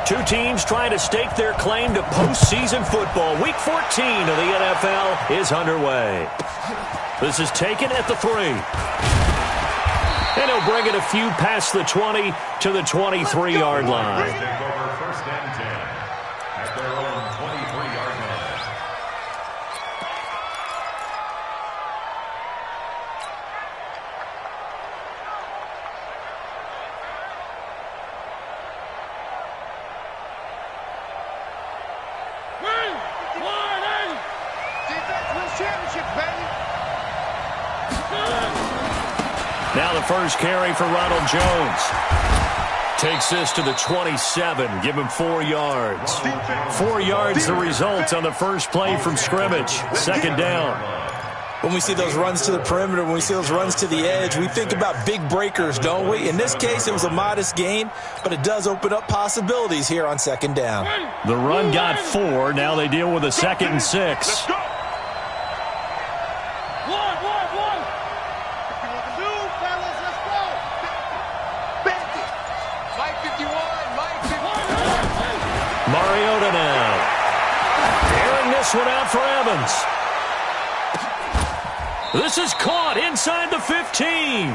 Two teams trying to stake their claim to postseason football. Week 14 of the NFL is underway. This is taken at the 3. And he'll bring it a few past the 20 to the 23-yard line. First and 10 at their own 23-yard line. Now the first carry for Ronald Jones. Takes this to the 27. Give him 4 yards. 4 yards the result on the first play from scrimmage. Second down. When we see those runs to the perimeter, when we see those runs to the edge, we think about big breakers, don't we? In this case, it was a modest gain, but it does open up possibilities here on second down. The run got 4. Now they deal with a 2nd and 6. Mariota now. Airing this one out for Evans. This is caught inside the 15.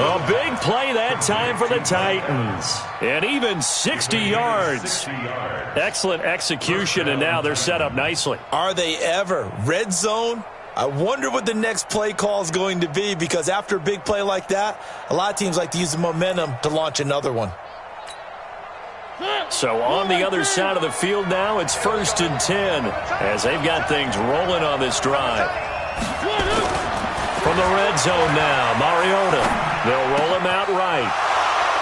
A big play that time for the Titans. And even 60 yards. Excellent execution, and now they're set up nicely. Are they ever? Red zone? I wonder what the next play call is going to be, because after a big play like that, a lot of teams like to use the momentum to launch another one. So on the other side of the field now, it's 1st and 10 as they've got things rolling on this drive. From the red zone now, Mariota. They'll roll him out right.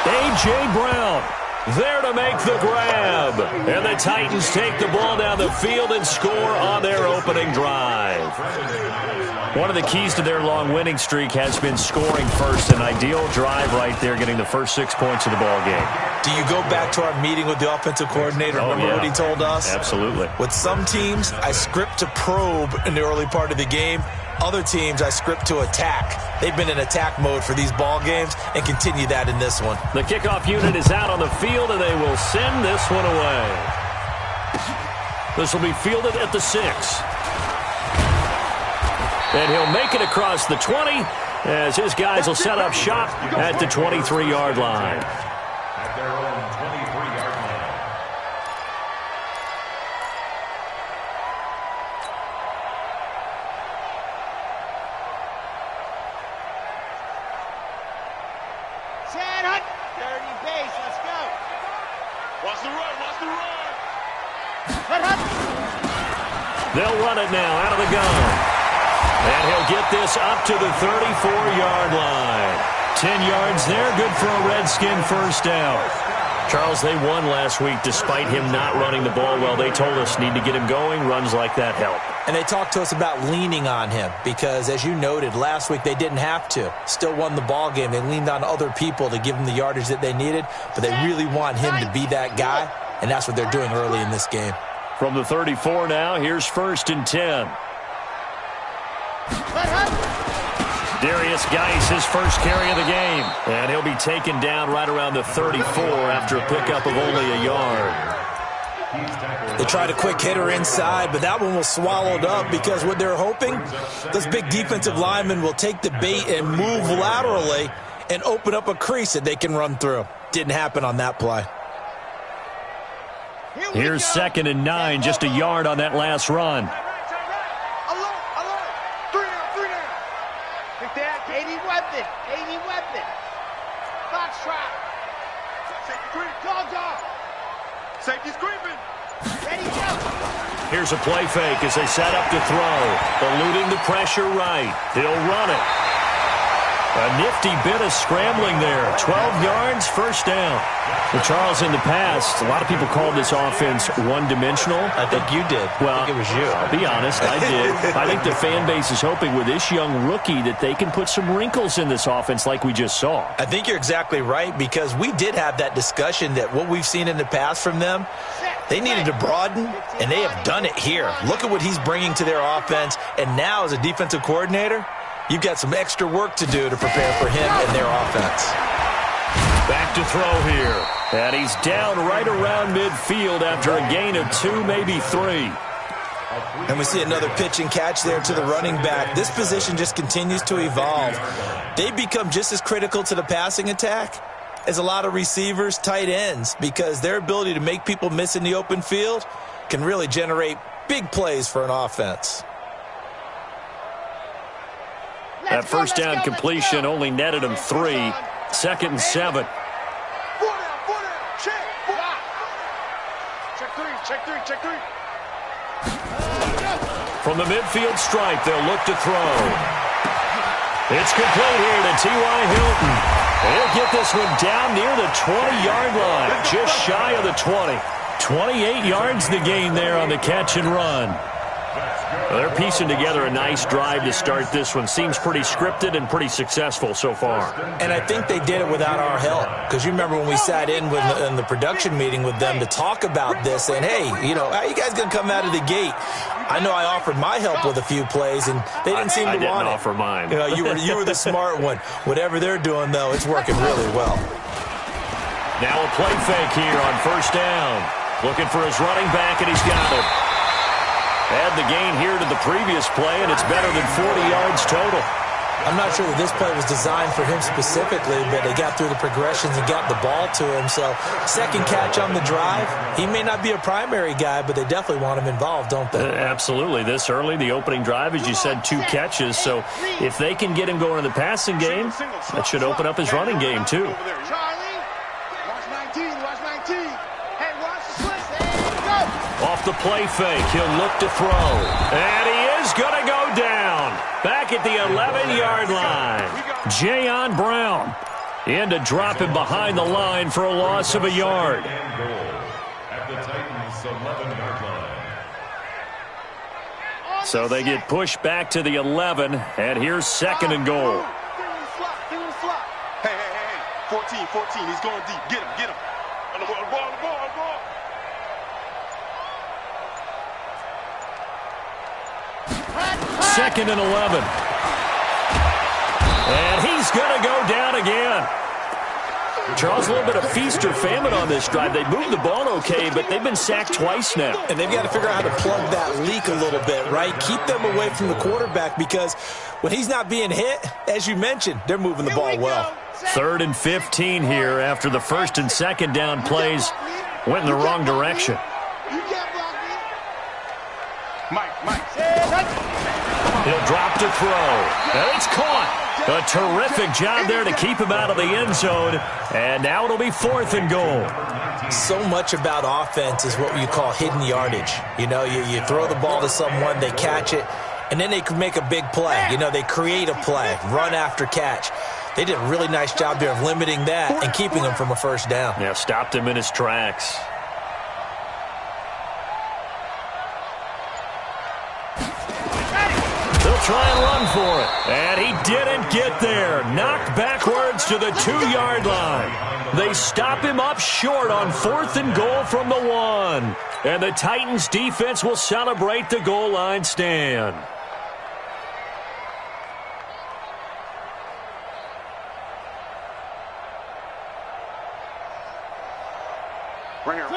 A.J. Brown there to make the grab. And the Titans take the ball down the field and score on their opening drive. One of the keys to their long winning streak has been scoring first. An ideal drive right there, getting the first 6 points of the ball game. Do you go back to our meeting with the offensive coordinator? Remember what he told us? Absolutely. With some teams, I script to probe in the early part of the game. Other teams, I script to attack. They've been in attack mode for these ball games and continue that in this one. The kickoff unit is out on the field, and they will send this one away. This will be fielded at the 6. And he'll make it across the 20 as his guys will set up shop at the 23-yard line. At their own 23-yard line. Chad Hunt, dirty base, let's go. Watch the run, watch the run. They'll run it now out of the gun. And he'll get this up to the 34-yard line. 10 yards there, good for a Redskin first down. Charles, they won last week despite him not running the ball well. They told us need to get him going. Runs like that help. And they talked to us about leaning on him because, as you noted, last week they didn't have to. Still won the ball game. They leaned on other people to give them the yardage that they needed, but they really want him to be that guy, and that's what they're doing early in this game. From the 34 now, here's 1st and 10. Darius Geis, his first carry of the game. And he'll be taken down right around the 34 after a pickup of only a yard. They tried a quick hitter inside, but that one was swallowed up because what they're hoping, those big defensive linemen will take the bait and move laterally and open up a crease that they can run through. Didn't happen on that play. Here's 2nd and 9, just a yard on that last run. Safety's creeping. Here's a play fake as they set up to throw. Eluding the pressure right. He'll run it. A nifty bit of scrambling there. 12 yards, first down. Well, Charles, in the past, a lot of people called this offense one-dimensional. I think you did. Well, I think it was you. I'll be honest, I did. I think the fan base is hoping with this young rookie that they can put some wrinkles in this offense like we just saw. I think you're exactly right, because we did have that discussion that what we've seen in the past from them, they needed to broaden, and they have done it here. Look at what he's bringing to their offense, and now as a defensive coordinator, you've got some extra work to do to prepare for him and their offense. Back to throw here. And he's down right around midfield after a gain of 2, maybe 3. And we see another pitch and catch there to the running back. This position just continues to evolve. They become just as critical to the passing attack as a lot of receivers, tight ends, because their ability to make people miss in the open field can really generate big plays for an offense. That first down completion only netted him 3. 2nd and 7. Check three. From the midfield stripe, they'll look to throw. It's complete here to T.Y. Hilton. He'll get this one down near the 20-yard line, just shy of the 20. 28 yards the gain there on the catch and run. Well, they're piecing together a nice drive to start this one. Seems pretty scripted and pretty successful so far. And I think they did it without our help. Because you remember when we sat in the production meeting with them to talk about this, and hey, you know, how are you guys going to come out of the gate? I know I offered my help with a few plays, and they didn't seem to want it. I didn't offer mine. You know, you were the smart one. Whatever they're doing, though, it's working really well. Now a play fake here on first down. Looking for his running back, and he's got it. Add the gain here to the previous play, and it's better than 40 yards total. I'm not sure that this play was designed for him specifically, but they got through the progressions and got the ball to him. So, second catch on the drive. He may not be a primary guy, but they definitely want him involved, don't they? Absolutely. This early, the opening drive, as you said, 2 catches. So, if they can get him going in the passing game, that should open up his running game, too. Charlie, watch 19. Hey, watch the switch. There you go. Off the play fake, he'll look to throw. And he is going to go down. Back at the 11-yard line. Jayon Brown in to drop him behind the line for a loss of a yard. At the Titans' 11-yard line. So they get pushed back to the 11, and here's 2nd and goal. Hey. 14. He's going deep. Get him. On the ball. 2nd and 11. And he's going to go down again. Charles, a little bit of feast or famine on this drive. They moved the ball okay, but they've been sacked twice now. And they've got to figure out how to plug that leak a little bit, right? Keep them away from the quarterback, because when he's not being hit, as you mentioned, they're moving the ball well. 3rd and 15 here after the 1st and 2nd down plays went in the wrong direction. Mike. He'll drop to throw. And it's caught. A terrific job there to keep him out of the end zone. And now it'll be 4th and goal. So much about offense is what you call hidden yardage. You know, you throw the ball to someone, they catch it, and then they can make a big play. You know, they create a play, run after catch. They did a really nice job there of limiting that and keeping him from a first down. Yeah, stopped him in his tracks. They'll try and run for it. And he didn't get there. Knocked backwards to the 2-yard line. They stop him up short on 4th and goal from the 1. And the Titans defense will celebrate the goal line stand.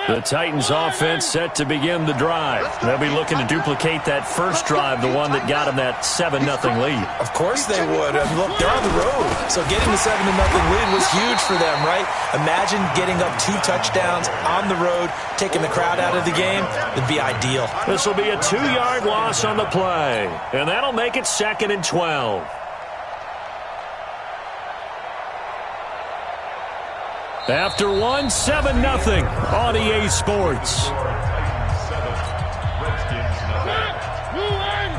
The Titans offense set to begin the drive. They'll be looking to duplicate that first drive, the one that got them that 7-0 lead. Of course they would. I mean, look, they're on the road. So getting the 7-0 lead was huge for them, right? Imagine getting up 2 touchdowns on the road, taking the crowd out of the game. It'd be ideal. This will be a 2-yard loss on the play. And that'll make it 2nd and 12. After 7-0 on EA Sports.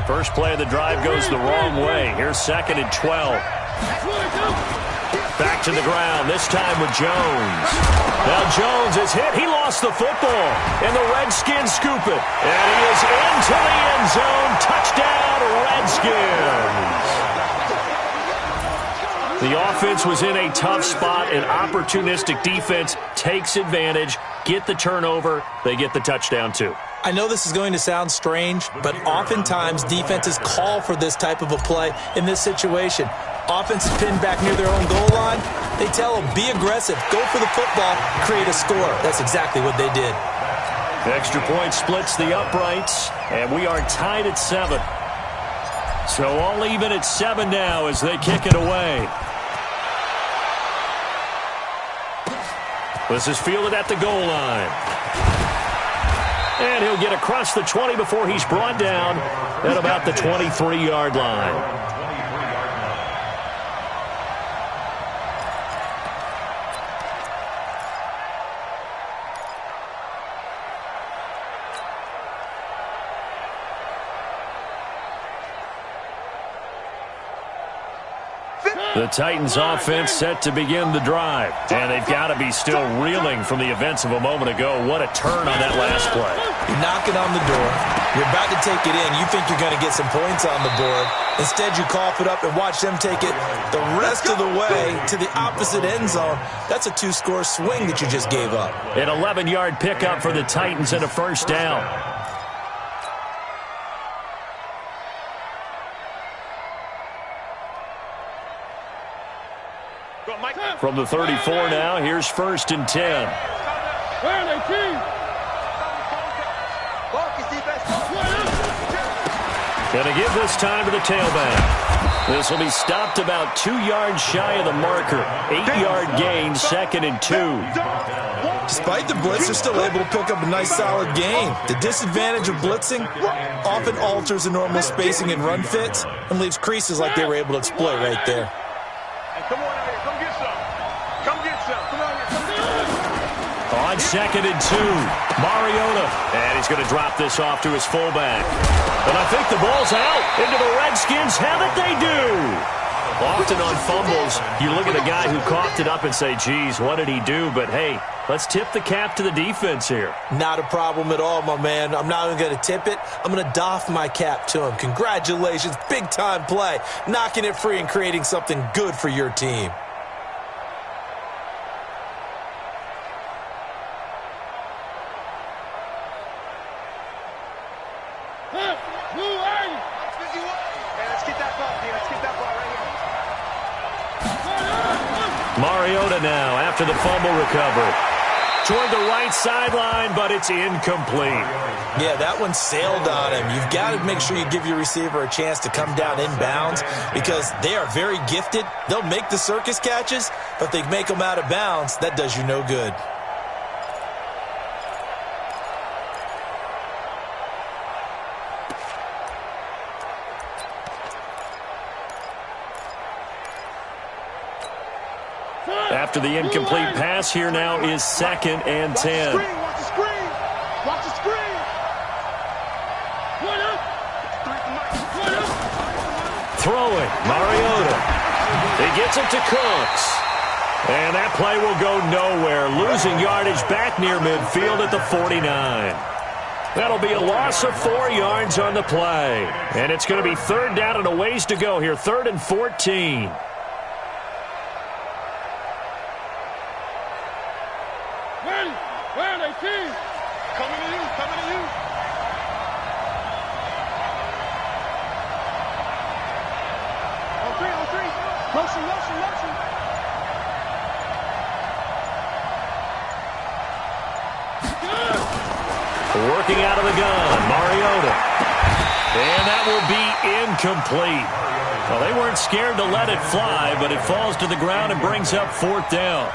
First play of the drive goes the wrong way. Here's 2nd and 12. Back to the ground, this time with Jones. Now Jones is hit. He lost the football. And the Redskins scoop it. And he is into the end zone. Touchdown, Redskins. The offense was in a tough spot, and opportunistic defense takes advantage, get the turnover, they get the touchdown too. I know this is going to sound strange, but oftentimes defenses call for this type of a play in this situation. Offense is pinned back near their own goal line. They tell them, be aggressive, go for the football, create a score. That's exactly what they did. Extra point splits the uprights, and we are tied at 7. So all even at 7 now as they kick it away. This is fielded at the goal line. And he'll get across the 20 before he's brought down at about the 23-yard line. The Titans offense set to begin the drive. And they've got to be still reeling from the events of a moment ago. What a turn on that last play. You're knocking on the door. You're about to take it in. You think you're going to get some points on the board. Instead, you cough it up and watch them take it the rest of the way to the opposite end zone. That's a 2-score swing that you just gave up. An 11-yard pickup for the Titans and a first down. From the 34 now, here's 1st and 10. Gonna give this time to the tailback. This will be stopped about 2 yards shy of the marker. 8-yard gain, 2nd and 2. Despite the blitz, they're still able to pick up a nice solid gain. The disadvantage of blitzing often alters the normal spacing and run fits and leaves creases like they were able to exploit right there. Come on out here. Come get some. Come get some. Come on here. Come get some. On 2nd and 2, Mariota. And he's going to drop this off to his fullback. And I think the ball's out into the Redskins. Have it, they do. Often on fumbles, you look at the guy who coughed it up and say, geez, what did he do? But, hey, let's tip the cap to the defense here. Not a problem at all, my man. I'm not even going to tip it. I'm going to doff my cap to him. Congratulations. Big-time play. Knocking it free and creating something good for your team. Mariota now after the fumble recovery. Toward the right sideline, but it's incomplete. Yeah, that one sailed on him. You've got to make sure you give your receiver a chance to come down inbounds because they are very gifted. They'll make the circus catches, but they make them out of bounds. That does you no good. After the incomplete pass, here now is 2nd and 10. Watch the screen. Watch the screen. Throwing, Mariota. He gets it to Cooks. And that play will go nowhere. Losing yardage back near midfield at the 49. That'll be a loss of 4 yards on the play. And it's going to be 3rd down and a ways to go here. 3rd and 14. Coming to you. Coming to you. On three. Motion. Working out of the gun, Mariota. And that will be incomplete. Well, they weren't scared to let it fly, but it falls to the ground and brings up 4th down.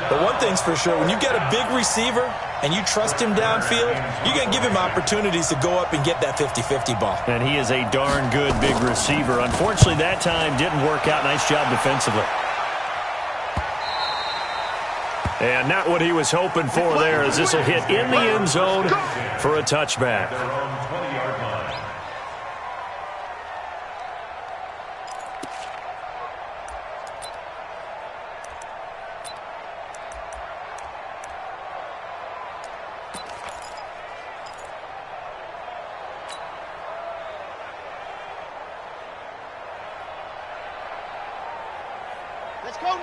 But one thing's for sure, when you get a big receiver and you trust him downfield, you're going to give him opportunities to go up and get that 50-50 ball. And he is a darn good big receiver. Unfortunately, that time didn't work out. Nice job defensively. And not what he was hoping for there, as this will hit in the end zone for a touchback.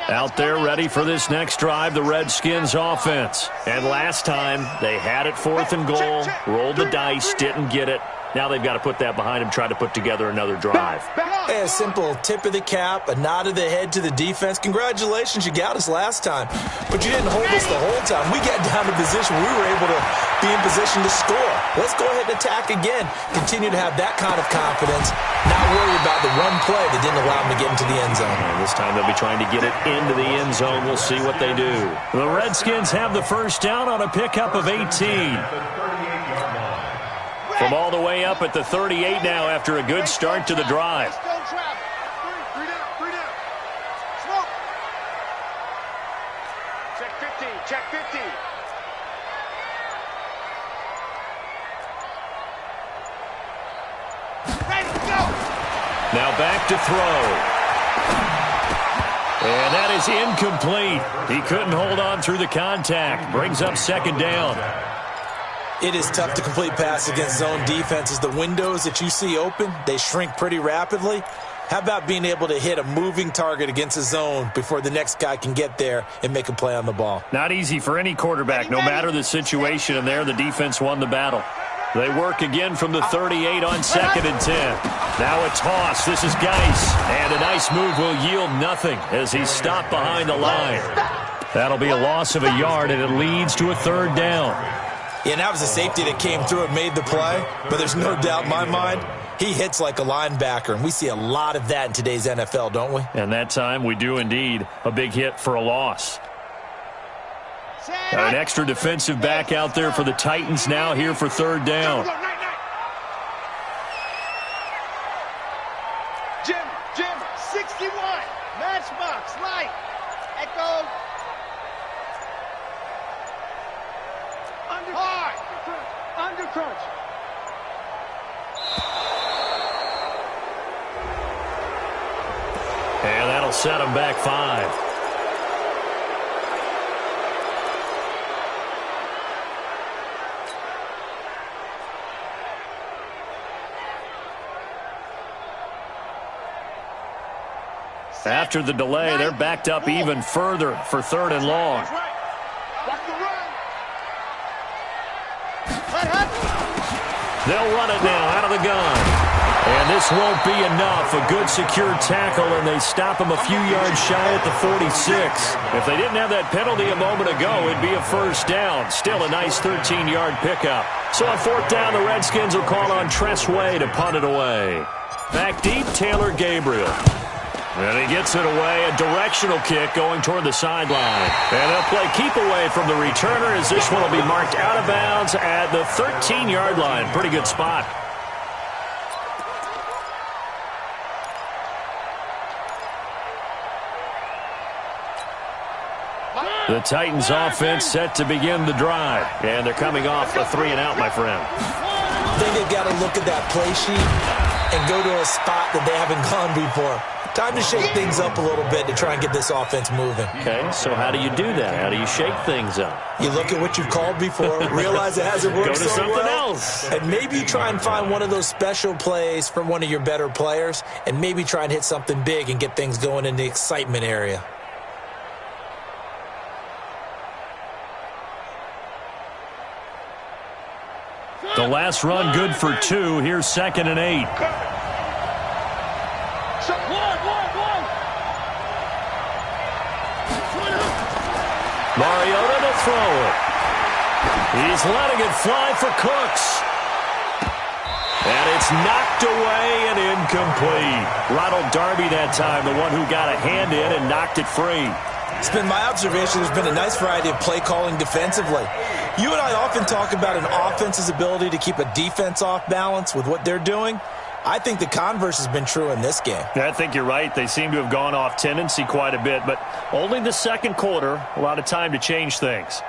Out there ready for this next drive, the Redskins offense. And last time, they had it 4th and goal, rolled the dice, didn't get it. Now they've got to put that behind them, try to put together another drive. Hey, a simple tip of the cap, a nod of the head to the defense. Congratulations, you got us last time. But you didn't hold us the whole time. We got down to position. We were able to be in position to score. Let's go ahead and attack again. Continue to have that kind of confidence. Not worry about the one play that didn't allow them to get into the end zone. And this time they'll be trying to get it into the end zone. We'll see what they do. The Redskins have the first down on a pickup of 18. From all the way up at the 38 now after a good start to the drive. Three down. Smoke. Check 50. Check 50. Ready, go. Now back to throw. And that is incomplete. He couldn't hold on through the contact. Brings up second down. It is tough to complete pass against zone defenses. The windows that you see open, they shrink pretty rapidly. How about being able to hit a moving target against a zone before the next guy can get there and make a play on the ball? Not easy for any quarterback, no matter the situation, and there the defense won the battle. They work again from the 38 on 2nd and 10. Now a toss. This is Geis. And a nice move will yield nothing as he's stopped behind the line. That'll be a loss of a yard, and it leads to a 3rd down. Yeah, and that was a safety that came through and made the play. But there's no doubt in my mind, he hits like a linebacker. And we see a lot of that in today's NFL, don't we? And that time we do indeed. A big hit for a loss. An extra defensive back out there for the Titans now here for 3rd down. Jim, 61. Matchbox, light. Echo. Hard. Under crunch. And that'll set him back 5. After the delay, they're backed up even further for 3rd and long. They'll run it now out of the gun. And this won't be enough. A good secure tackle, and they stop him a few yards shy at the 46. If they didn't have that penalty a moment ago, it'd be a 1st down. Still a nice 13-yard pickup. So on 4th down, the Redskins will call on Tress Way to punt it away. Back deep, Taylor Gabriel. And he gets it away, a directional kick going toward the sideline. And they'll play keep away from the returner as this one will be marked out of bounds at the 13-yard line. Pretty good spot. The Titans offense set to begin the drive. And they're coming off a 3-and-out, my friend. I think they've got to look at that play sheet and go to a spot that they haven't gone before. Time to shake things up a little bit to try and get this offense moving. Okay, so how do you do that? How do you shake things up? You look at what you've called before, realize it hasn't worked Go to so something well, else. and maybe try and find one of those special plays from one of your better players, and maybe try and hit something big and get things going in the excitement area. The last run good for 2. Here's 2nd and 8. Mariota to throw it. He's letting it fly for Cooks. And it's knocked away and incomplete. Ronald Darby that time, the one who got a hand in and knocked it free. It's been my observation there's been a nice variety of play calling defensively. You and I often talk about an offense's ability to keep a defense off balance with what they're doing. I think the converse has been true in this game. I think you're right. They seem to have gone off tendency quite a bit, but only the 2nd quarter, a lot of time to change things.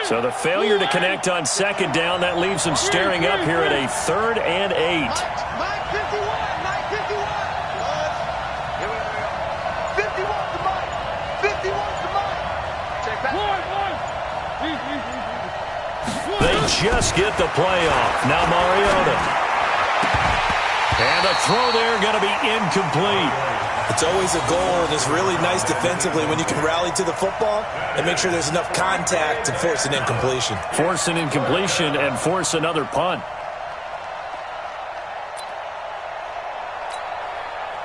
So the failure to connect on 2nd down, that leaves them staring up here at a 3rd and 8. 951. 51's the mic. 51's the mic. Check that. They just get the play off. Now Mariota. And the throw there going to be incomplete. It's always a goal, and it's really nice defensively when you can rally to the football and make sure there's enough contact to force an incompletion. Force an incompletion and force another punt.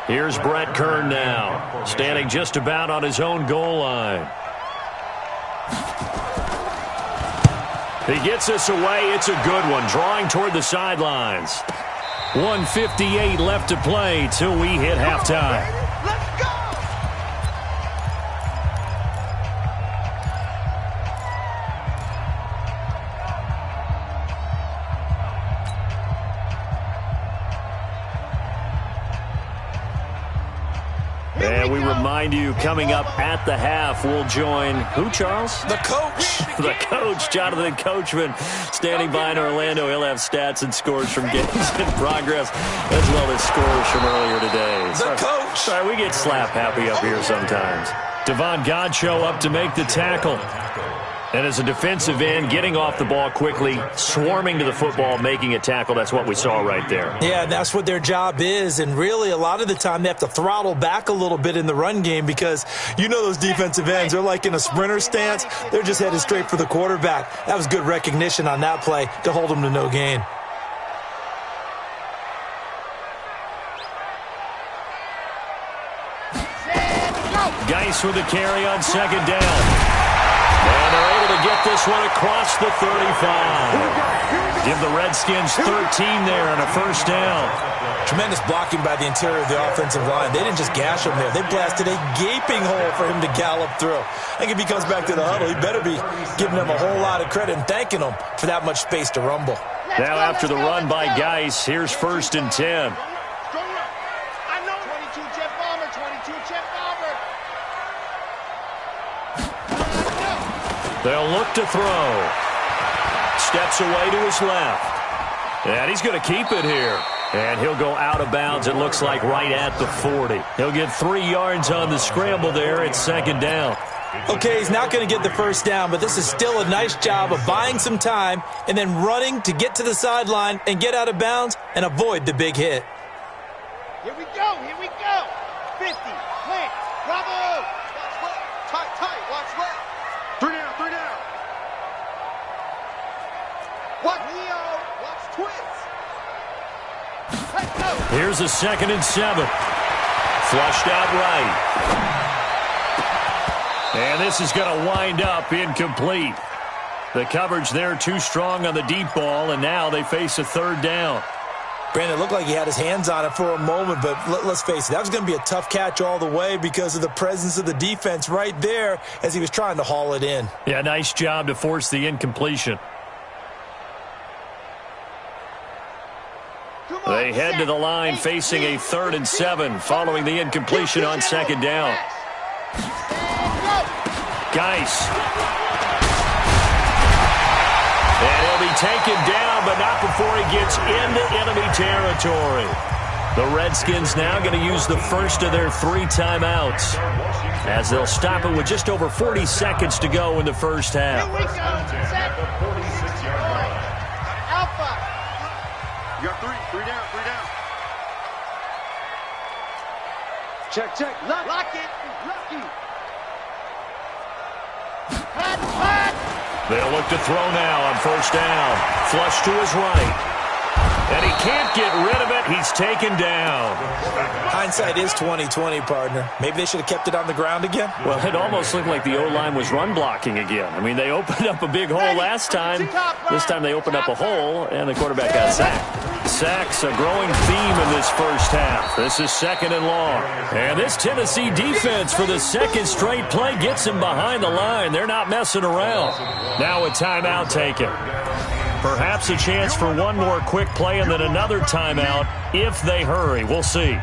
Here's Brett Kern now, standing just about on his own goal line. He gets us away. It's a good one, drawing toward the sidelines. 1:58 left to play till we hit halftime. Let's go! And we remind you, coming up at the half, we'll join who, Charles? The coach. The coach, Jonathan Coachman, standing by in Orlando. He'll have stats and scores from games in progress, as well as scores from earlier today. The coach. Sorry, we get slap happy up here sometimes. Devon Godchaux up to make the tackle. And as a defensive end, getting off the ball quickly, swarming to the football, making a tackle. That's what we saw right there. Yeah, that's what their job is. And really, a lot of the time, they have to throttle back a little bit in the run game because you know those defensive ends, they're like in a sprinter stance. They're just headed straight for the quarterback. That was good recognition on that play to hold them to no gain. Geis with the carry on second down. And they're able to get this one across the 35. Give the Redskins 13 there and a first down. Tremendous blocking by the interior of the offensive line. They didn't just gash him there. They blasted a gaping hole for him to gallop through. I think if he comes back to the huddle, he better be giving them a whole lot of credit and thanking them for that much space to rumble. Now after the run by Geis, here's 1st and 10. I know 22 Jeff Bomber, 22 Jeff Bomber. They'll look to throw. Steps away to his left. And he's going to keep it here. And he'll go out of bounds, it looks like, right at the 40. He'll get 3 yards on the scramble there. It's second down. Okay, he's not going to get the first down, but this is still a nice job of buying some time and then running to get to the sideline and get out of bounds and avoid the big hit. Here we go, here we go. 50, plant, bravo. Watch left, tight, watch left. 3 down, 3 down. Watch Leo, watch twins. Let's go. Here's a 2nd and 7. Flushed out right. And this is going to wind up incomplete. The coverage there too strong on the deep ball, and now they face a 3rd down. Brandon, it looked like he had his hands on it for a moment, but let's face it, that was going to be a tough catch all the way because of the presence of the defense right there as he was trying to haul it in. Yeah, nice job to force the incompletion. They head to the line facing a 3rd and 7 following the incompletion on 2nd down. Geis. And he'll be taken down, but not before he gets into enemy territory. The Redskins now going to use the first of their 3 timeouts as they'll stop it with just over 40 seconds to go in the first half. Here we go. Set. 46-yard line. Alpha. You got 3 down, 3 down. Check. Lock it. Lucky. Pat. They'll look to throw now on 1st down. Flush to his right. And he can't get rid of it. He's taken down. Hindsight is 20/20, partner. Maybe they should have kept it on the ground again. Well, it almost looked like the O-line was run blocking again. I mean, they opened up a big hole last time. This time they opened up a hole, and the quarterback got sacked. Sacks, a growing theme in this first half. This is 2nd and long. And this Tennessee defense for the 2nd straight play gets him behind the line. They're not messing around. Now a timeout taken. Perhaps a chance for one more quick play and then another timeout if they hurry. We'll see.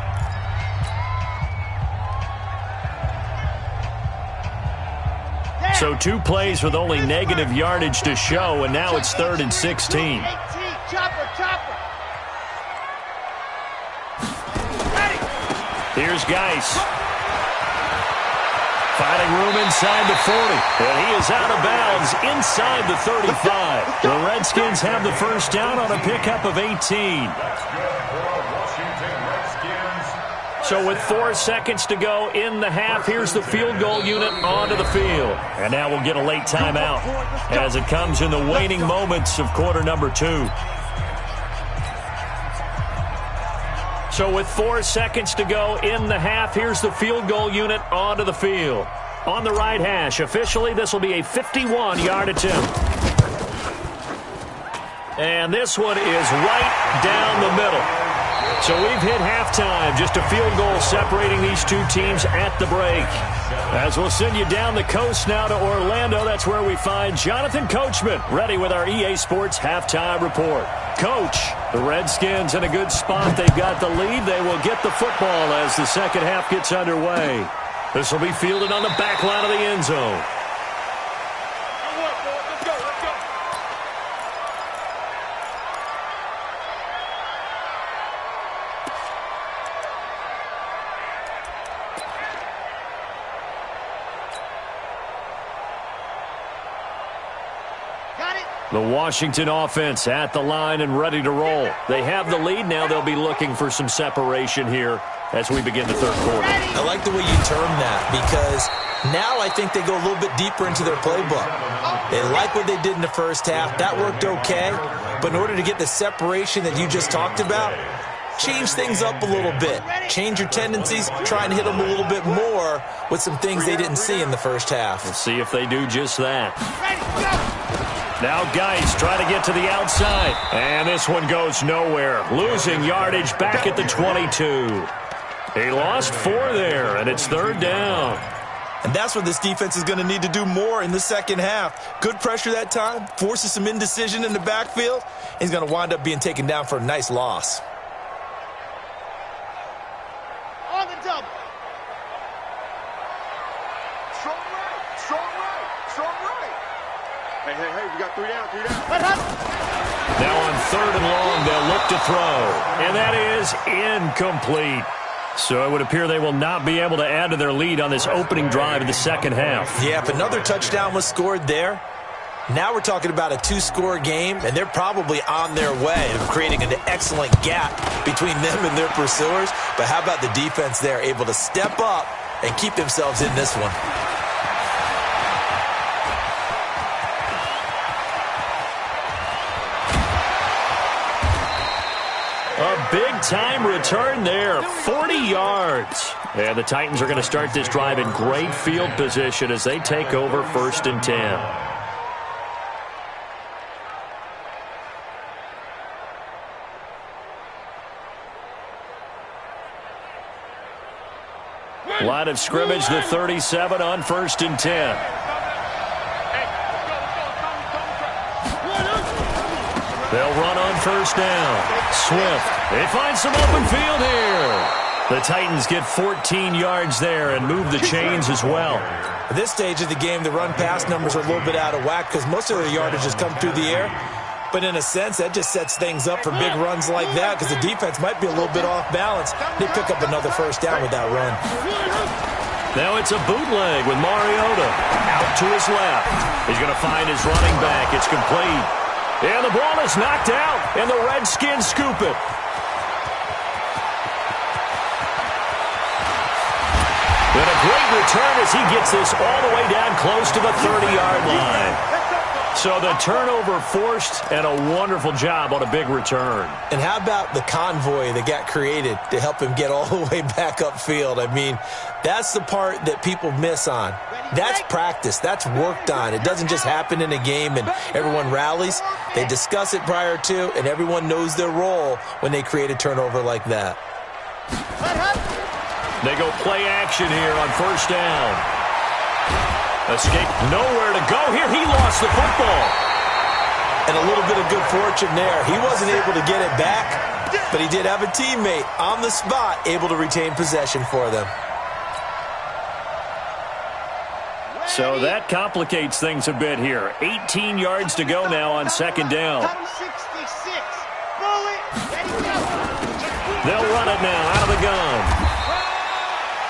So 2 plays with only negative yardage to show, and now it's 3rd and 16. Chopper. Here's Geis. Finding room inside the 40. And he is out of bounds inside the 35. The Redskins have the first down on a pickup of 18. So with 4 seconds to go in the half, here's the field goal unit onto the field. And now we'll get a late timeout as it comes in the waning moments of quarter number 2. So with 4 seconds to go in the half, here's the field goal unit onto the field. On the right hash, officially this will be a 51-yard attempt. And this one is right down the middle. So we've hit halftime, just a field goal separating these two teams at the break. As we'll send you down the coast now to Orlando, that's where we find Jonathan Coachman, ready with our EA Sports halftime report. Coach, the Redskins in a good spot. They've got the lead. They will get the football as the second half gets underway. This will be fielded on the back line of the end zone. The Washington offense at the line and ready to roll. They have the lead. Now they'll be looking for some separation here as we begin the third quarter. I like the way you term that because now I think they go a little bit deeper into their playbook. They like what they did in the first half. That worked okay. But in order to get the separation that you just talked about, change things up a little bit. Change your tendencies. Try and hit them a little bit more with some things they didn't see in the first half. We'll see if they do just that. Now Geis trying to get to the outside. And this one goes nowhere. Losing yardage back at the 22. He lost 4 there, and it's third down. And that's what this defense is going to need to do more in the second half. Good pressure that time. Forces some indecision in the backfield. He's going to wind up being taken down for a nice loss. On the double. Strong right, strong right, strong right. Hey, we got 3 down, 3 down. Now on third and long, they'll look to throw. And that is incomplete. So it would appear they will not be able to add to their lead on this opening drive of the second half. Yeah, if another touchdown was scored there, now we're talking about a 2-score game, and they're probably on their way of creating an excellent gap between them and their pursuers. But how about the defense there, able to step up and keep themselves in this one? A big-time return there, 40 yards. And the Titans are going to start this drive in great field position as they take over 1st and 10. Line of scrimmage, the 37 on 1st and 10. They'll run on 1st down. Swift. They find some open field here. The Titans get 14 yards there and move the chains as well. At this stage of the game, the run-pass numbers are a little bit out of whack because most of their yardage has come through the air. But in a sense, that just sets things up for big runs like that because the defense might be a little bit off balance. They pick up another 1st down with that run. Now it's a bootleg with Mariota. Out to his left. He's going to find his running back. It's complete. And the ball is knocked out, and the Redskins scoop it. And a great return as he gets this all the way down close to the 30-yard line. So the turnover forced, and a wonderful job on a big return. And how about the convoy that got created to help him get all the way back upfield? I mean, that's the part that people miss on. That's practice. That's worked on. It doesn't just happen in a game and everyone rallies. They discuss it prior to, and everyone knows their role when they create a turnover like that. They go play action here on 1st down. Escape, nowhere to go here. He lost the football. And a little bit of good fortune there. He wasn't able to get it back, but he did have a teammate on the spot able to retain possession for them. So that complicates things a bit here. 18 yards to go now on 2nd down. They'll run it now out of the gun.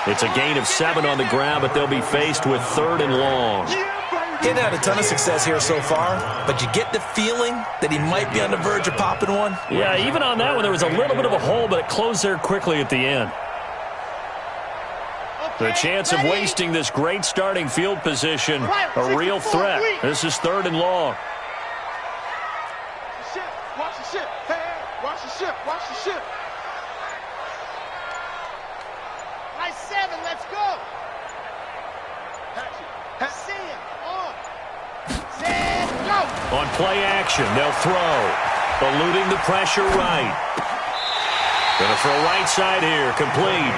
It's a gain of 7 on the ground, but they'll be faced with 3rd and long. He hadn't had a ton of success here so far, but you get the feeling that he might be on the verge of popping one. Yeah, even on that one, there was a little bit of a hole, but it closed there quickly at the end. The chance of wasting this great starting field position, a real threat. This is 3rd and long. Watch the ship. Hey, watch the ship. Watch the ship. High 7, let's go. Sam, on. Sam, go. On play action, they'll throw. Eluding the pressure right. Going to throw right side here, complete.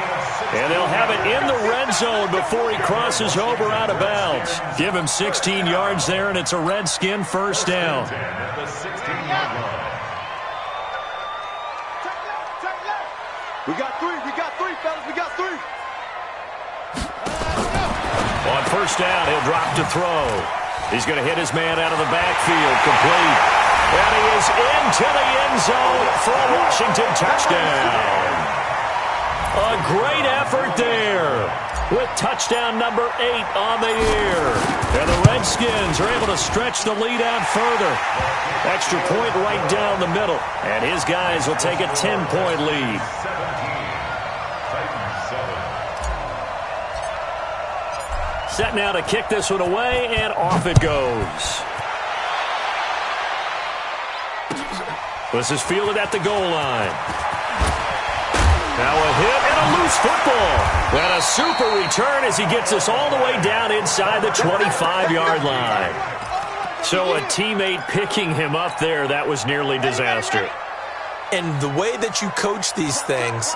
And they'll have it in the red zone before he crosses over out of bounds. Give him 16 yards there, and it's a Redskin first down. We got three, fellas. We got 3. On first down, he'll drop to throw. He's going to hit his man out of the backfield, complete. And he is into the end zone for a Washington touchdown. A great effort there with touchdown number 8 on the year. And the Redskins are able to stretch the lead out further. Extra point right down the middle. And his guys will take a 10-point lead. Set now to kick this one away, and off it goes. This is fielded at the goal line. Now a hit and a loose football. And a super return as he gets us all the way down inside the 25-yard line. So a teammate picking him up there, that was nearly disaster. And the way that you coach these things,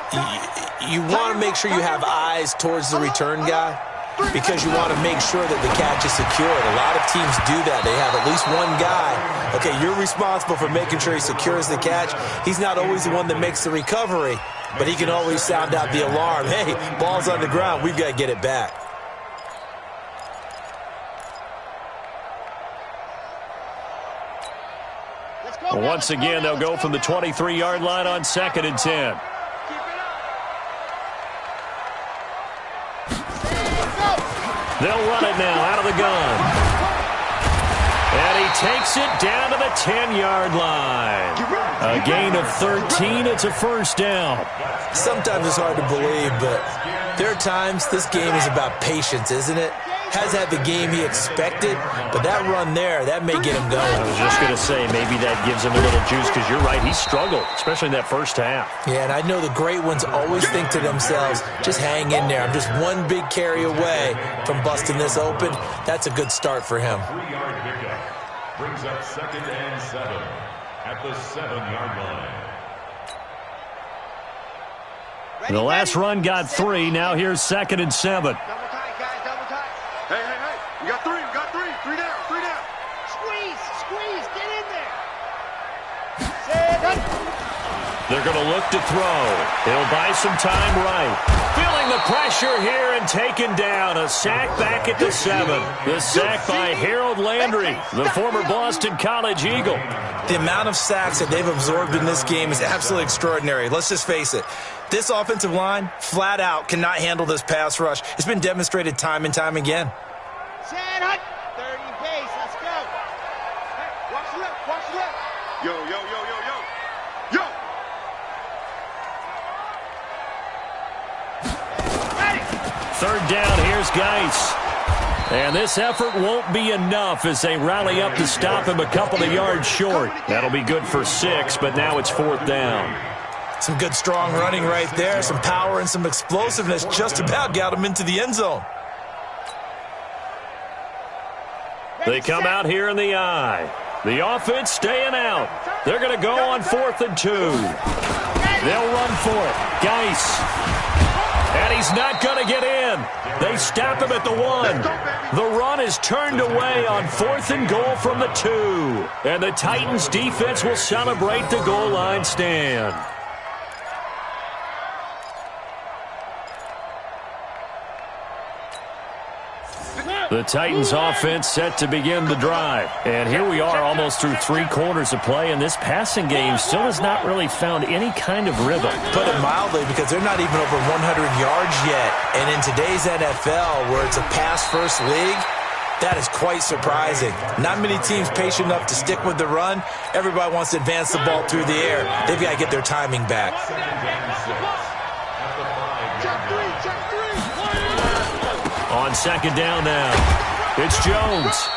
you want to make sure you have eyes towards the return guy, because you want to make sure that the catch is secured. A lot of teams do that. They have at least one guy. Okay, you're responsible for making sure he secures the catch. He's not always the one that makes the recovery, but he can always sound out the alarm. Hey, ball's on the ground. We've got to get it back. Well, once again, they'll go from the 23-yard line on 2nd and 10. They'll run it now out of the gun. And he takes it down to the 10-yard line. A gain of 13. It's a first down. Sometimes it's hard to believe, but there are times this game is about patience, isn't it? Has had the game he expected, but that run there, that may get him going. I was just going to say, maybe that gives him a little juice, because you're right, he struggled, especially in that first half. Yeah, and I know the great ones always think to themselves, just hang in there. I'm just one big carry away from busting this open. That's a good start for him. 3-yard pickup brings up 2nd and 7 at the 7-yard line. The last run got 3. Now here's 2nd and 7. Hey. We got 3. 3 down. Squeeze, get in there. They're going to look to throw. He'll buy some time right. Feeling the pressure here and taken down. A sack back at the 7. The sack by Harold Landry, the former Boston College Eagle. The amount of sacks that they've absorbed in this game is absolutely extraordinary. Let's just face it. This offensive line, flat out, cannot handle this pass rush. It's been demonstrated time and time again. 30 base, let's go. Hey, watch the left. Yo. Ready. 3rd down, here's Geis. And this effort won't be enough as they rally up to stop him a couple of yards short. That'll be good for 6, but now it's 4th down. Some good, strong running right there. Some power and some explosiveness just about got him into the end zone. They come out here in the eye. The offense staying out. They're going to go on 4th and 2. They'll run for it. Geis. And he's not going to get in. They stop him at the 1. The run is turned away on 4th and goal from the 2. And the Titans defense will celebrate the goal line stand. The Titans offense set to begin the drive. And here we are almost through 3 quarters of play, and this passing game still has not really found any kind of rhythm. Put it mildly, because they're not even over 100 yards yet. And in today's NFL, where it's a pass-first league, that is quite surprising. Not many teams patient enough to stick with the run. Everybody wants to advance the ball through the air. They've got to get their timing back. Check three. On second down now, it's Jones.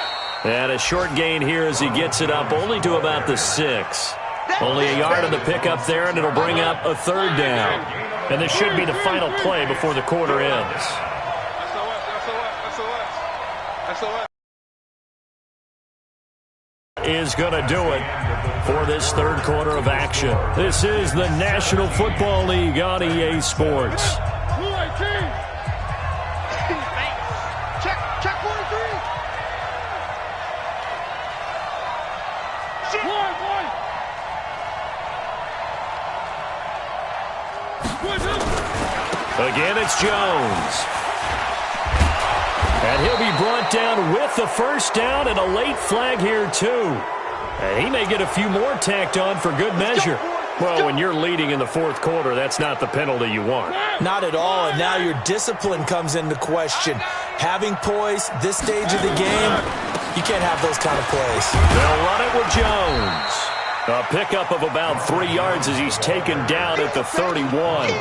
And a short gain here as he gets it up only to about the 6. Only a yard on the pickup there, and it'll bring up a third down. And this should be the final play before the quarter ends. SOS. Is going to do it for this third quarter of action. This is the National Football League on EA Sports. Check 1, 3. Again, it's Jones. And he'll be brought down with the first down and a late flag here, too. And he may get a few more tacked on for good measure. Well, when you're leading in the fourth quarter, that's not the penalty you want. Not at all, and now your discipline comes into question. Having poise this stage of the game, you can't have those kind of plays. They'll run it with Jones. A pickup of about 3 yards as he's taken down at the 31.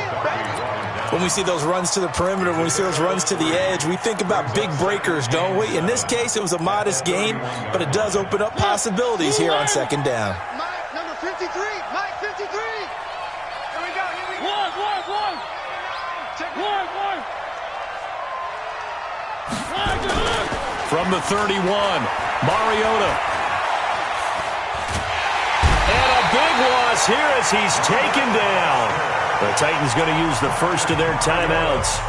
When we see those runs to the perimeter, when we see those runs to the edge, we think about big breakers, don't we? In this case, it was a modest gain, but it does open up possibilities here on second down. Mike, number 53. Mike, 53. Here we go. One. Check 1. From the 31, Mariota. And a big loss here as he's taken down. The Titans going to use the first of their timeouts.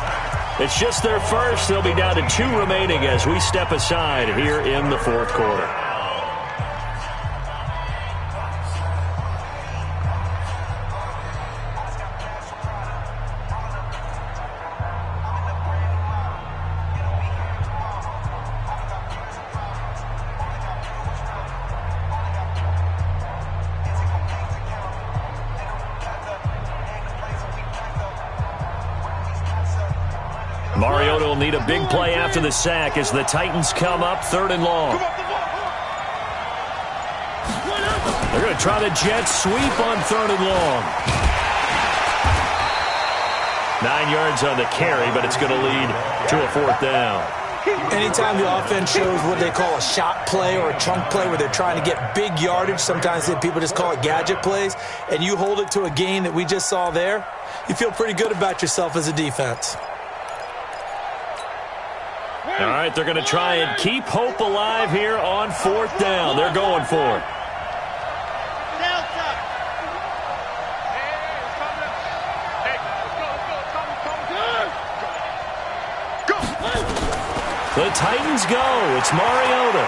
It's just their first. They'll be down to 2 remaining as we step aside here in the fourth quarter. Mariota will need a big play after the sack as the Titans come up 3rd and long. They're going to try the jet sweep on 3rd and long. 9 yards on the carry, but it's going to lead to a 4th down. Anytime the offense shows what they call a shot play or a chunk play where they're trying to get big yardage, sometimes people just call it gadget plays, and you hold it to a gain that we just saw there, you feel pretty good about yourself as a defense. All right, they're going to try and keep hope alive here on 4th down. They're going for it. The Titans go. It's Mariota.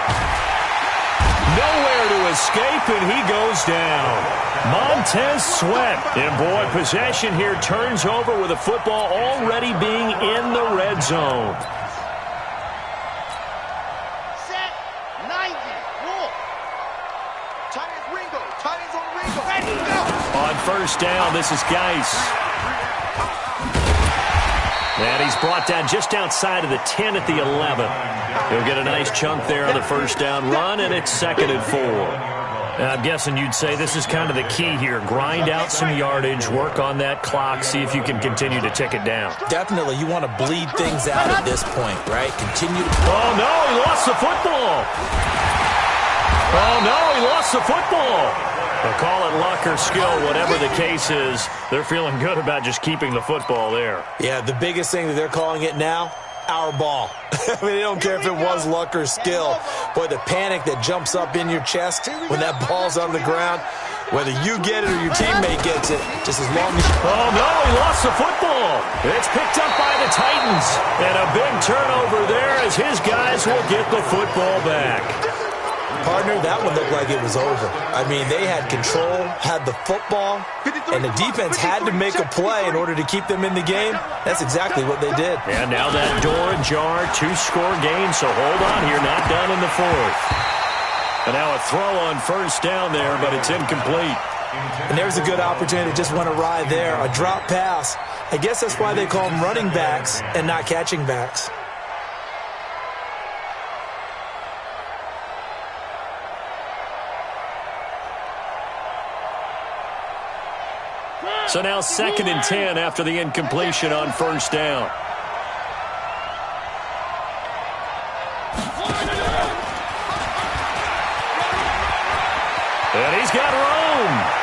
Nowhere to escape, and he goes down. Montez Sweat. And, boy, possession here turns over with the football already being in the red zone. Set. 90. Roll. Titans Ringo. Titans on Ringo. Ready, go. On 1st down, this is Geis. And he's brought down just outside of the 10 at the 11. He'll get a nice chunk there on the 1st down run, and it's 2nd and 4. I'm guessing you'd say this is kind of the key here. Grind out some yardage, work on that clock, see if you can continue to tick it down. Definitely, you want to bleed things out at this point, right? Continue to... Oh, no, he lost the football. Oh, no, he lost the football. They'll call it luck or skill, whatever the case is. They're feeling good about just keeping the football there. Yeah, the biggest thing that they're calling it now, our ball. I mean, they don't care if it was luck or skill. Boy, the panic that jumps up in your chest when that ball's on the ground, whether you get it or your teammate gets it, just as long as... Oh, no, he lost the football. It's picked up by the Titans. And a big turnover there as his guys will get the football back. Partner, that one looked like it was over. I mean, they had control, had the football, and the defense had to make a play in order to keep them in the game. That's exactly what they did. And now that door ajar, 2-score game, so hold on here, not done in the 4th. And now a throw on 1st down there, but it's incomplete. And there's a good opportunity to just run a ride there, a drop pass. I guess that's why they call them running backs and not catching backs. So now 2nd and 10 after the incompletion on first down. And he's got room.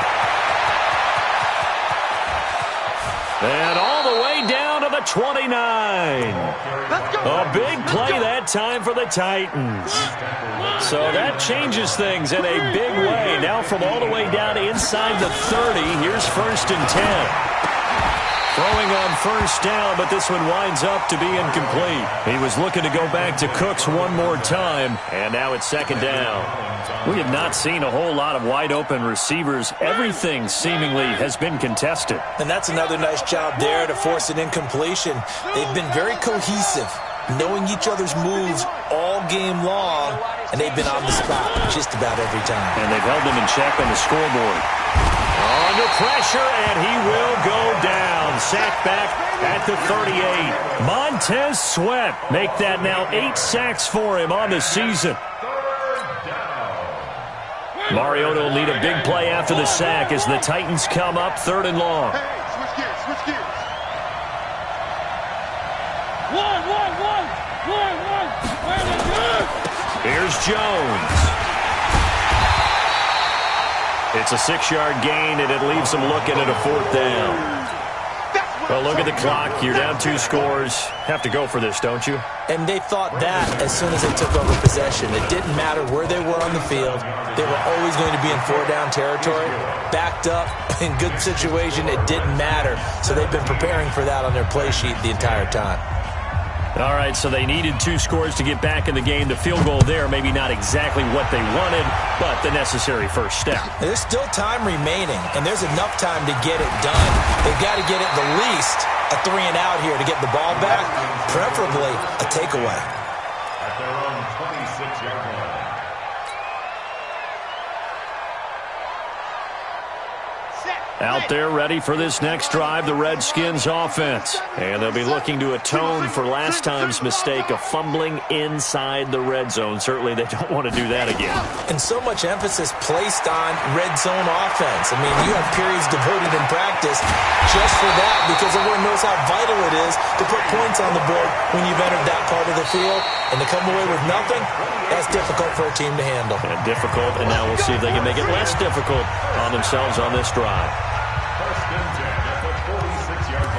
And all the way down to the 29. A big play that time for the Titans. So that changes things in a big way. Now from all the way down inside the 30, here's 1st and 10. Throwing on first down, but this one winds up to be incomplete. He was looking to go back to Cooks one more time, and now it's 2nd down. We have not seen a whole lot of wide-open receivers. Everything seemingly has been contested. And that's another nice job there to force an incompletion. They've been very cohesive, knowing each other's moves all game long, and they've been on the spot just about every time. And they've held them in check on the scoreboard. Under pressure, and he will go down. Sacked back at the 38. Montez Sweat make that now 8 sacks for him on the season. Mariota will need a big play after the sack as the Titans come up 3rd and long. Hey, switch gears, switch gears. Here's Jones. It's a 6-yard gain, and it leaves them looking at a 4th down. Well, look at the clock. You're down 2 scores. Have to go for this, don't you? And they thought that as soon as they took over possession. It didn't matter where they were on the field. They were always going to be in 4-down territory. Backed up, in good situation, it didn't matter. So they've been preparing for that on their play sheet the entire time. All right, so they needed 2 scores to get back in the game. The field goal there, maybe not exactly what they wanted, but the necessary first step. There's still time remaining, and there's enough time to get it done. They've got to get it the least a 3 and out here to get the ball back, preferably a takeaway. At their own 26-yard line. Out there ready for this next drive, the Redskins offense. And they'll be looking to atone for last time's mistake of fumbling inside the red zone. Certainly they don't want to do that again. And so much emphasis placed on red zone offense. I mean, you have periods devoted in practice just for that because everyone knows how vital it is to put points on the board when you've entered that part of the field. And to come away with nothing, that's difficult for a team to handle. And difficult, and now we'll see if they can make it less difficult on themselves on this drive. 1st and 10 at the 46-yard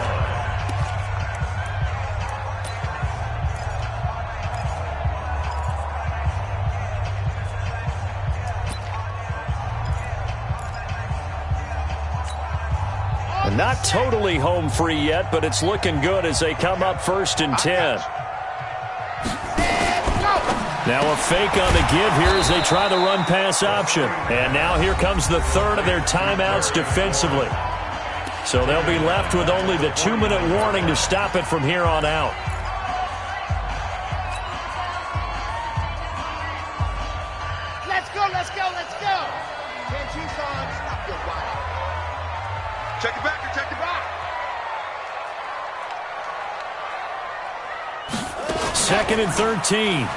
line. Not totally home free yet, but it's looking good as they come up 1st and 10. Now a fake on the give here as they try the run-pass option. And now here comes the 3rd of their timeouts defensively. So they'll be left with only the 2-minute warning to stop it from here on out. Let's go, let's go, let's go. Can't you, son? Stop your wild. Check it back, check it back. 2nd and 13.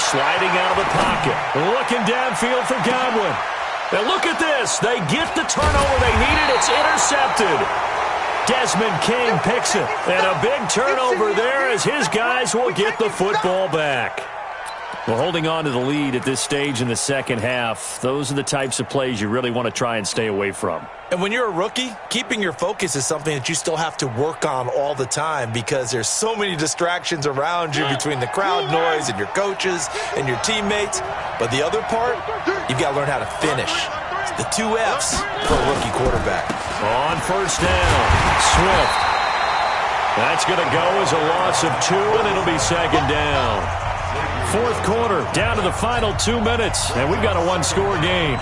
Sliding out of the pocket. Looking downfield for Godwin. And look at this. They get the turnover they needed. It's intercepted. Desmond King picks it. And a big turnover there as his guys will get the football back. Well, holding on to the lead at this stage in the second half, those are the types of plays you really want to try and stay away from. And when you're a rookie, keeping your focus is something that you still have to work on all the time because there's so many distractions around you between the crowd noise and your coaches and your teammates. But the other part, you've got to learn how to finish. It's the 2 F's for a rookie quarterback. On first down, Swift. That's going to go as a loss of 2, and it'll be 2nd down. 4th quarter, down to the final 2 minutes, and we've got a 1-score game.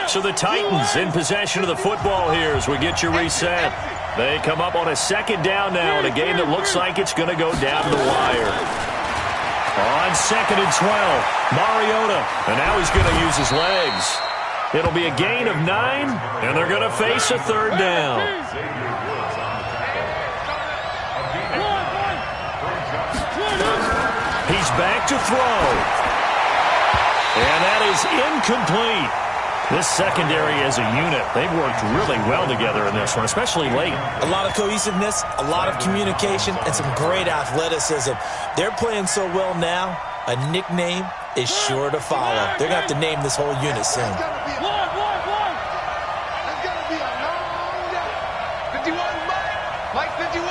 So the Titans in possession of the football here as we get you reset. They come up on a second down now in a game that looks like it's going to go down the wire. On 2nd and 12, Mariota, and now he's going to use his legs. It'll be a gain of 9, and they're going to face a 3rd down. He's back to throw. And that is incomplete. This secondary as a unit, they've worked really well together in this one, especially late. A lot of cohesiveness, a lot of communication, and some great athleticism. They're playing so well now, a nickname is sure to follow. They're going to have to name this whole unit soon. That's gonna be a long day. 51, Mike 51.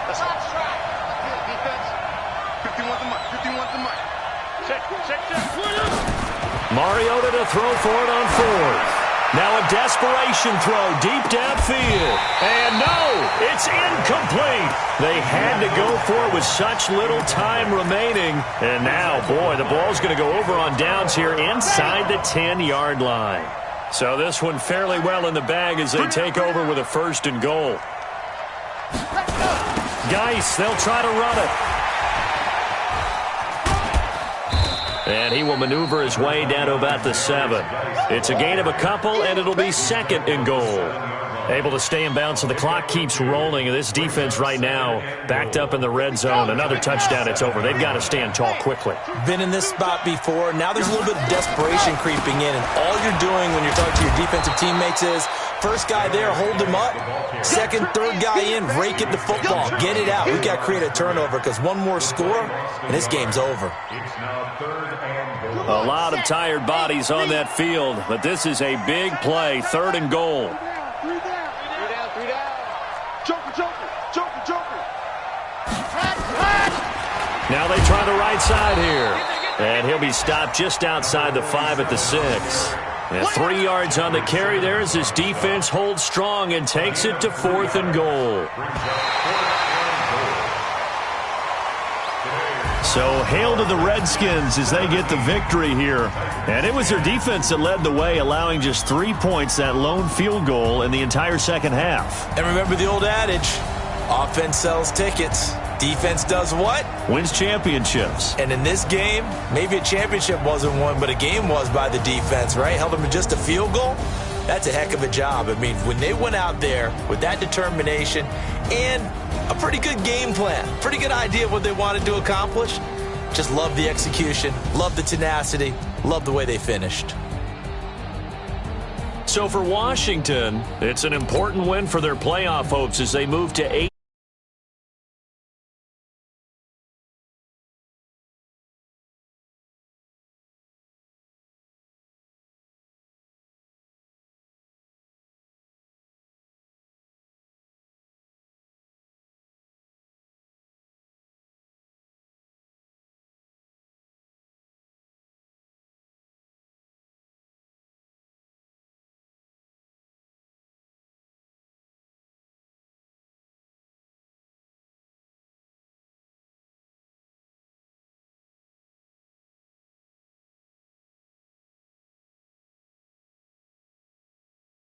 That's hot strike. Defense. 51's the Mike. 51's the Mike. Check. Mariota to throw for it on 4th. Now a desperation throw deep downfield. And no, it's incomplete. They had to go for it with such little time remaining. And now, boy, the ball's going to go over on downs here inside the 10-yard line. So this one fairly well in the bag as they take over with a 1st and goal. Geis, they'll try to run it. And he will maneuver his way down to about the 7. It's a gain of a couple, and it'll be 2nd and goal. Able to stay in bounds, so the clock keeps rolling. And this defense right now backed up in the red zone. Another touchdown, it's over. They've got to stand tall quickly. Been in this spot before. Now there's a little bit of desperation creeping in, and all you're doing when you're talking to your defensive teammates is first guy there, hold him up. Second, third guy in, rake it the football. Get it out. We've got to create a turnover because one more score, and this game's over. It's now 3rd and goal. A lot of tired bodies on that field, but this is a big play. 3rd and goal. 3 down. Joker. Now they try the right side here. And he'll be stopped just outside the 5 at the 6. And 3 yards on the carry there as his defense holds strong and takes it to 4th and goal. So hail to the Redskins as they get the victory here. And it was their defense that led the way, allowing just 3 points, that lone field goal in the entire second half. And remember the old adage, offense sells tickets. Defense does what? Wins championships. And in this game, maybe a championship wasn't won, but a game was by the defense, right? Held them to just a field goal. That's a heck of a job. I mean, when they went out there with that determination and a pretty good game plan, pretty good idea of what they wanted to accomplish, just love the execution, love the tenacity, love the way they finished. So for Washington, it's an important win for their playoff hopes as they move to 8.